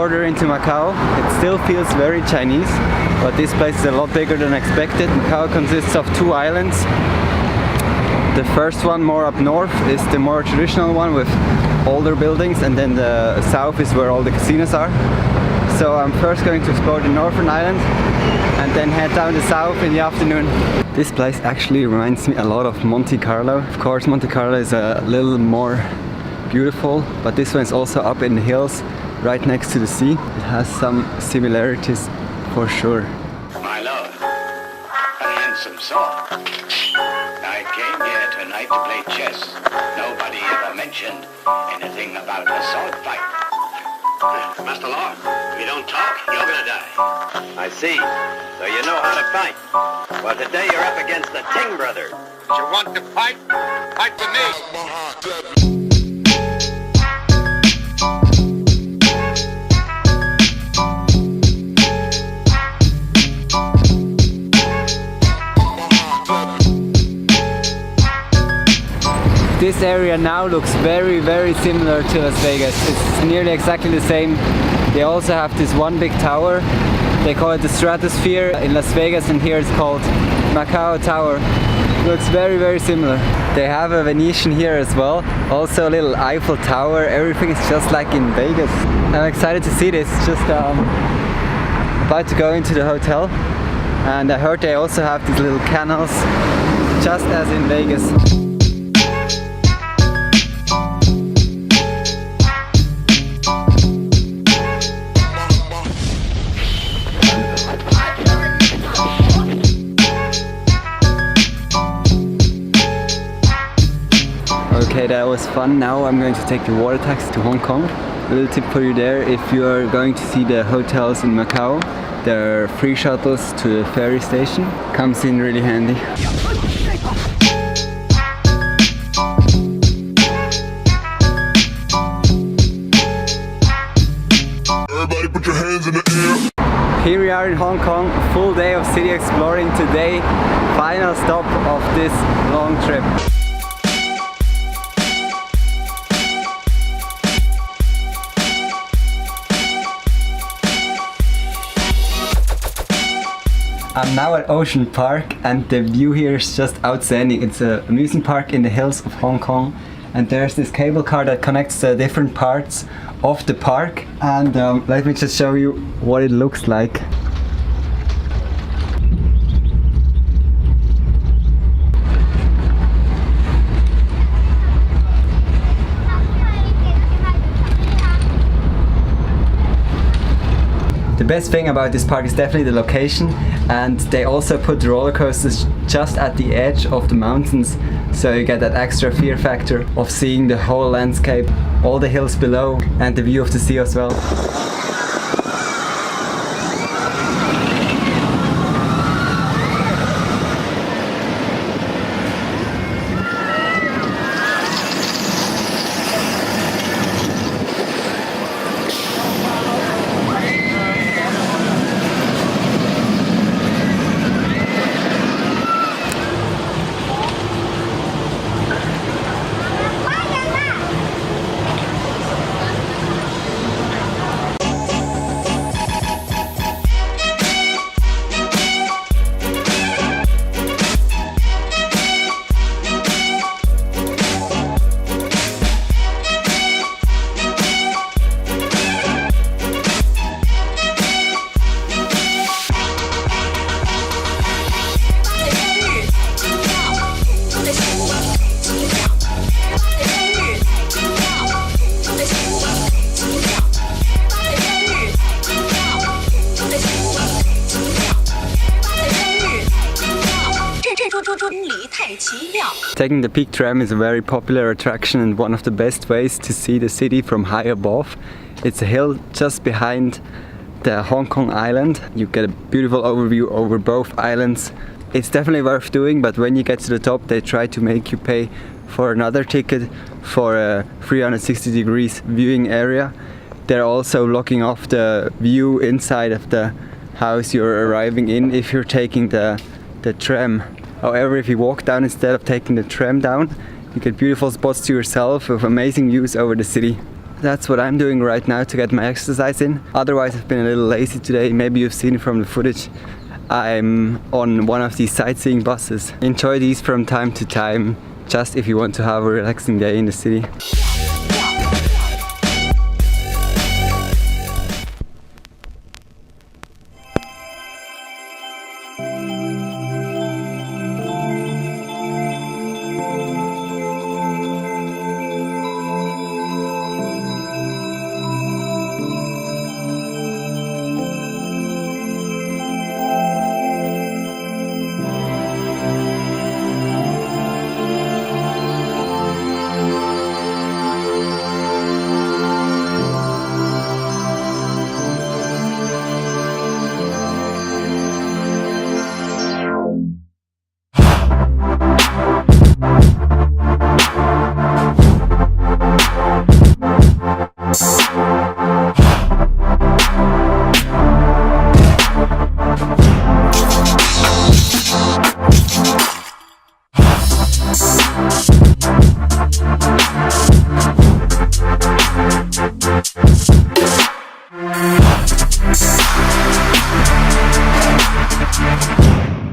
cross-border into Macau. It still feels very Chinese, but this place is a lot bigger than expected. Macau consists of 2 islands. The first one, more up north, is the more traditional one with older buildings, and then the south is where all the casinos are. So I'm first going to explore the northern island and then head down the south in the afternoon. This place actually reminds me a lot of Monte Carlo. Of course, Monte Carlo is a little more beautiful, but this one is also up in the hills right next to the sea. It has some similarities for sure. My lord, a handsome sword. I came here tonight to play chess. Nobody ever mentioned anything about a sword fight. Master Law, if you don't talk, you're gonna die. I see. So you know how to fight. Well, today you're up against the Ting brothers. You want to fight? Fight with me. This area now looks very, very similar to Las Vegas. It's nearly exactly the same. They also have this one big tower. They call it the Stratosphere in Las Vegas, and here it's called Macau Tower. Looks very, very similar. They have a Venetian here as well. Also a little Eiffel Tower. Everything is just like in Vegas. I'm excited to see this. Just about to go into the hotel. And I heard they also have these little canals, just as in Vegas. Okay, that was fun. Now I'm going to take the water taxi to Hong Kong. A little tip for you there: if you are going to see the hotels in Macau, there are free shuttles to the ferry station. Comes in really handy. Everybody put your hands in the air. Here we are in Hong Kong, full day of city exploring today. Final stop of this long trip. I'm now at Ocean Park and the view here is just outstanding. It's an amusement park in the hills of Hong Kong, and there's this cable car that connects the different parts of the park, and let me just show you what it looks like. The best thing about this park is definitely the location, and they also put the roller coasters just at the edge of the mountains, so you get that extra fear factor of seeing the whole landscape, all the hills below, and the view of the sea as well. Taking the peak tram is a very popular attraction and one of the best ways to see the city from high above. It's a hill just behind the Hong Kong island. You get a beautiful overview over both islands. It's definitely worth doing, but when you get to the top they try to make you pay for another ticket for a 360 degrees viewing area. They're also blocking off the view inside of the house you're arriving in if you're taking the tram. However, if you walk down instead of taking the tram down, you get beautiful spots to yourself with amazing views over the city. that's what I'm doing right now to get my exercise in. Otherwise I've been a little lazy today. Maybe you've seen it from the footage. I'm on one of these sightseeing buses. Enjoy these from time to time, just if you want to have a relaxing day in the city.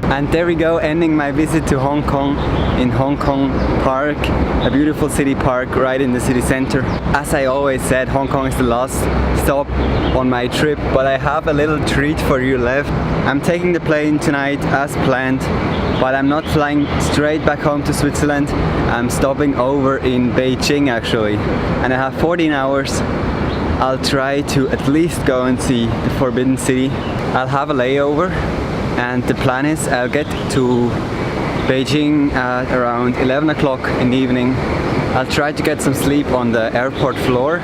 And there we go, ending my visit to Hong Kong in Hong Kong Park, a beautiful city park right in the city center. As I always said, Hong Kong is the last stop on my trip, but I have a little treat for you left. I'm taking the plane tonight as planned, but I'm not flying straight back home to Switzerland. I'm stopping over in Beijing actually, and I have 14 hours. I'll try to at least go and see the Forbidden City. I'll have a layover. And the plan is I'll get to Beijing at around 11 o'clock in the evening. I'll try to get some sleep on the airport floor,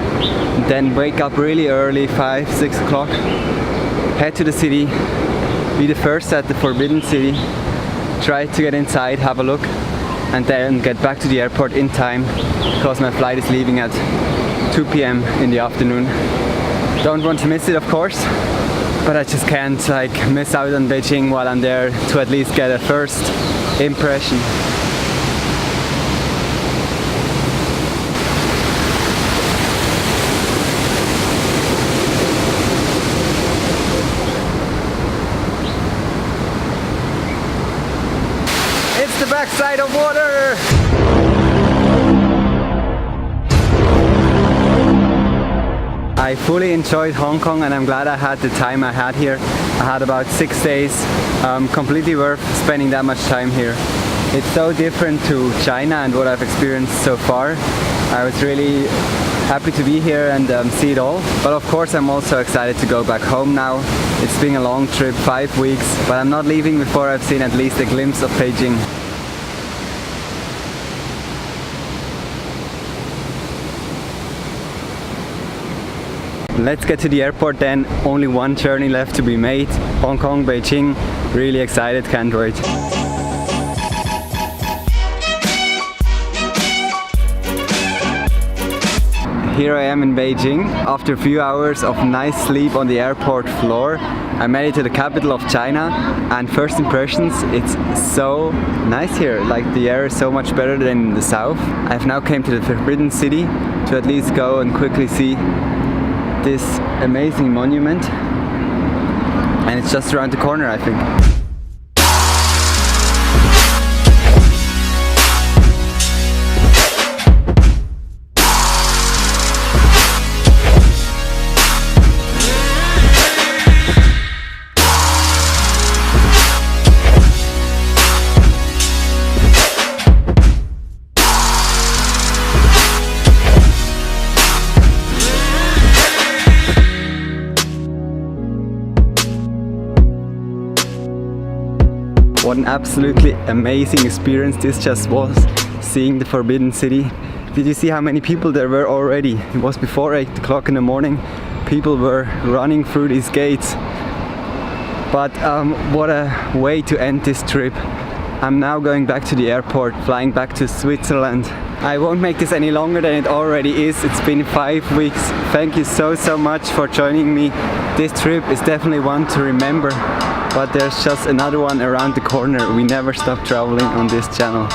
then wake up really early, 5-6 o'clock, head to the city, be the first at the Forbidden City, try to get inside, have a look, and then get back to the airport in time because my flight is leaving at 2 p.m. in the afternoon. Don't want to miss it, of course. But I just can't miss out on Beijing while I'm there to at least get a first impression. It's the backside of water! I fully enjoyed Hong Kong and I'm glad I had the time I had here. I had about 6 days, completely worth spending that much time here. It's so different to China and what I've experienced so far. I was really happy to be here and see it all. But of course I'm also excited to go back home now. It's been a long trip, 5 weeks, but I'm not leaving before I've seen at least a glimpse of Beijing. Let's get to the airport then. Only one journey left to be made. Hong Kong, Beijing. Really excited, can't wait. Here I am in Beijing. After a few hours of nice sleep on the airport floor, I made it to the capital of China, and first impressions, it's so nice here. Like the air is so much better than in the south. I've now came to the Forbidden City to at least go and quickly see this amazing monument, and it's just around the corner, I think. What an absolutely amazing experience this just was, seeing the Forbidden City. Did you see how many people there were already? It was before 8 o'clock in the morning. People were running through these gates. But what a way to end this trip. I'm now going back to the airport, flying back to Switzerland. I won't make this any longer than it already is. It's been 5 weeks. Thank you so much for joining me. This trip is definitely one to remember. But there's just another one around the corner. We never stop traveling on this channel.